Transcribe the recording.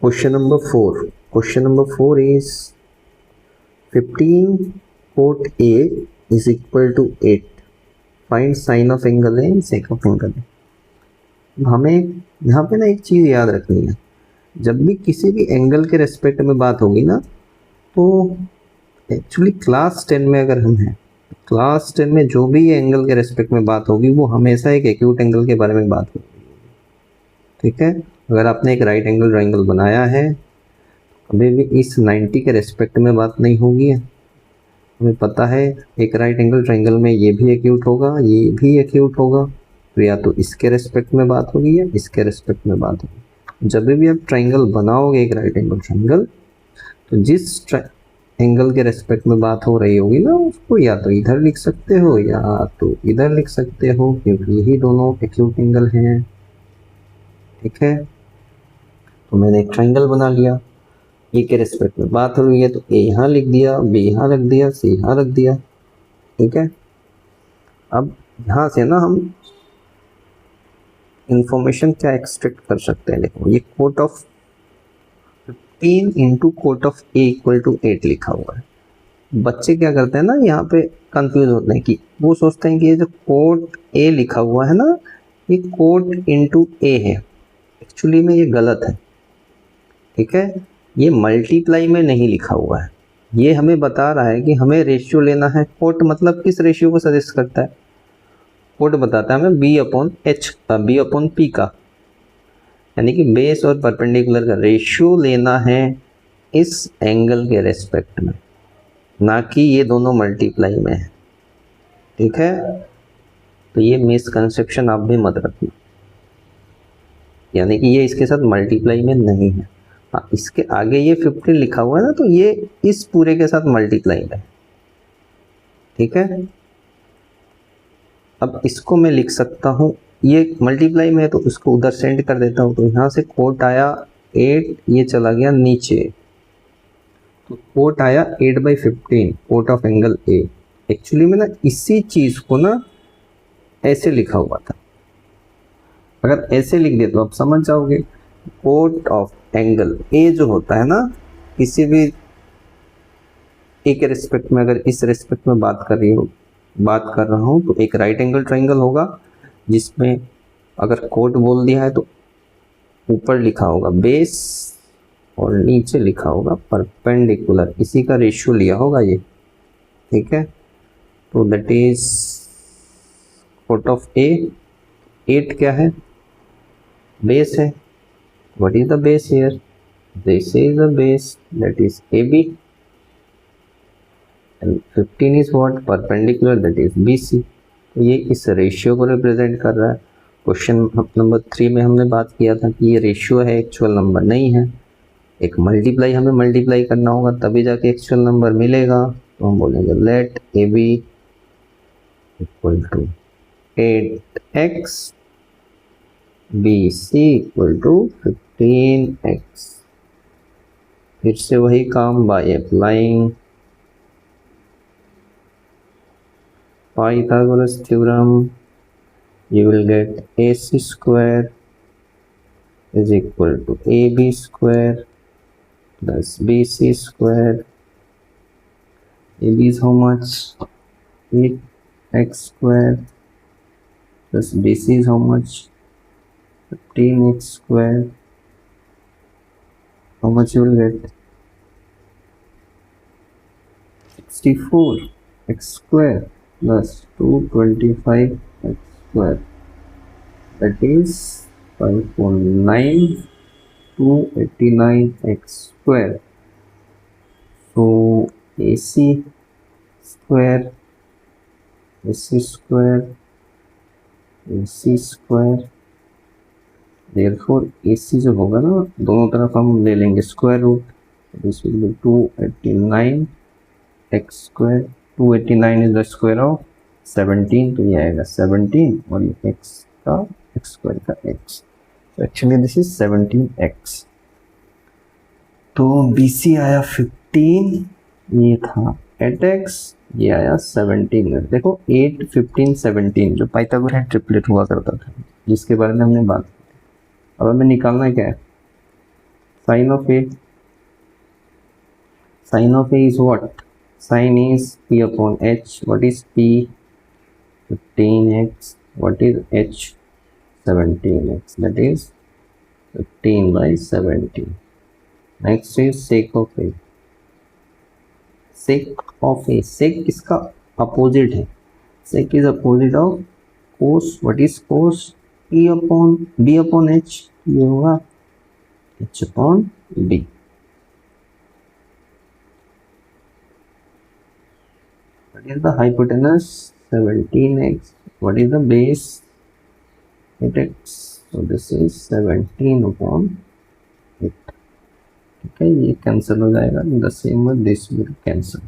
Question number 4 is 15 cot A is equal to 8. Find sin of angle A and sec of angle A. हमें यहाँ पे ना एक चीज़ याद रखनी है, जब भी किसी भी एंगल के रेस्पेक्ट में बात होगी ना, तो एक्चुअली क्लास 10 में अगर हम हैं, क्लास 10 में जो भी एंगल के रेस्पेक्ट में बात होगी वो हमेशा एक एक्यूट एंगल के बारे में बात होगी। ठीक है, अगर आपने एक राइट एंगल ट्रायंगल बनाया है, कभी भी इस 90 के रेस्पेक्ट में बात नहीं होगी। हमें पता है एक राइट एंगल ट्रायंगल में ये भी एक्यूट होगा, ये भी एक्यूट होगा, तो या तो इसके रेस्पेक्ट में बात होगी या इसके रेस्पेक्ट में बात होगी। जब भी आप ट्रायंगल बनाओगे एक राइट एंगल ट्रायंगल, तो जिस एंगल के रेस्पेक्ट में बात हो रही होगी ना, उसको या तो इधर लिख सकते हो या तो इधर लिख सकते हो, क्योंकि यही दोनों एक्यूट एंगल हैं। ठीक है, तो मैंने एक ट्रायंगल बना लिया, ए के रेस्पेक्ट में बात हो रही है तो ए यहाँ लिख दिया, बी यहाँ रख दिया, सी यहाँ रख दिया। ठीक है, अब यहाँ से ना हम इंफॉर्मेशन क्या एक्सट्रैक्ट कर सकते हैं। देखो ये cot of 15 into cot of A equal to 8 लिखा हुआ है। बच्चे क्या करते हैं ना, यहाँ पे कंफ्यूज होते हैं कि वो सोचते हैं कि ये जो कोट ए लिखा हुआ है ना, ये कोट इंटू ए है। एक्चुअली में ये गलत है। ठीक है, ये मल्टीप्लाई में नहीं लिखा हुआ है, ये हमें बता रहा है कि हमें रेशियो लेना है। कोट मतलब किस रेशियो को सजेस्ट करता है? कोट बताता है हमें बी अपॉन एच का, बी अपॉन पी का, यानी कि बेस और परपेंडिकुलर का रेशियो लेना है इस एंगल के रेस्पेक्ट में, ना कि ये दोनों मल्टीप्लाई में है। ठीक है, तो ये मिसकंसेप्शन आप भी मत रखना, यानी कि ये इसके साथ मल्टीप्लाई में नहीं है। हाँ, इसके आगे ये 15 लिखा हुआ है ना, तो ये इस पूरे के साथ मल्टीप्लाई में है। ठीक है, अब इसको मैं लिख सकता हूँ, ये मल्टीप्लाई में है तो इसको उधर सेंड कर देता हूँ, तो यहाँ से कोट आया 8, ये चला गया नीचे, तो कोट आया 8/15 cot of angle A. Actually में ना इसी चीज़ को ना ऐसे लिखा हुआ था, अगर ऐसे लिख दे तो आप समझ जाओगे। कोट ऑफ एंगल ए जो होता है ना, किसी भी ए के रिस्पेक्ट में अगर इस रिस्पेक्ट में बात कर रहा हूँ, तो एक राइट एंगल ट्रायंगल होगा जिसमें अगर कोट बोल दिया है तो ऊपर लिखा होगा बेस और नीचे लिखा होगा परपेंडिकुलर, इसी का रेशियो लिया होगा ये। ठीक है, तो दैट इज कोट ऑफ ए। 8 क्या है? बेस है। What is the base here? This is the base, that is AB, and 15 is what? Perpendicular, that is BC। तो ये इस रेशियो को रिप्रेजेंट कर रहा है। क्वेश्चन नंबर 3 में हमने बात किया था कि ये रेशियो है, एक्चुअल नंबर नहीं है। एक मल्टीप्लाई हमें मल्टीप्लाई करना होगा तभी जाके एक्चुअल नंबर मिलेगा। तो हम बोलेंगे let AB equal to 8x, BC equal to 15x। फिर से वही काम, by applying Pythagoras theorem, you will get AC square is equal to AB square plus BC square. AB is how much? 8x square plus BC is how much? 15x square. How much you will get? 64x square plus 225x square, that is 5.9 289x square. So AC square, AC square, AC square, therefore AC जो होगा ना, दोनों तरफ हम ले लेंगे square root, this will be 289 x square. 289 is the square of 17, तो ये आएगा 17 और ये x का x स्क्वायर का x, तो एक्चुअली दिस इज 17x। तो BC आया 15, ये था 8x, ये आया 17। देखो 8 15 17 जो पाइथागोरस ट्रिपलेट हुआ करता था, जिसके बारे में हमने बात की। अब हमें निकालना क्या है? Sin of A. Sin of A is what? Sin is P upon H. What is P? 15x. What is H? 17x. That is 15 by 17. Next is sec of A. Sec of A. Sec इसका opposite है. Sec is opposite of cos. What is cos? P upon B upon H. ये होगा H upon B. What is the hypotenuse? 17x. What is the base? 8x. So this is 17 upon 8. ठीक है, ये cancel हो जाएगा. The same with this will cancel.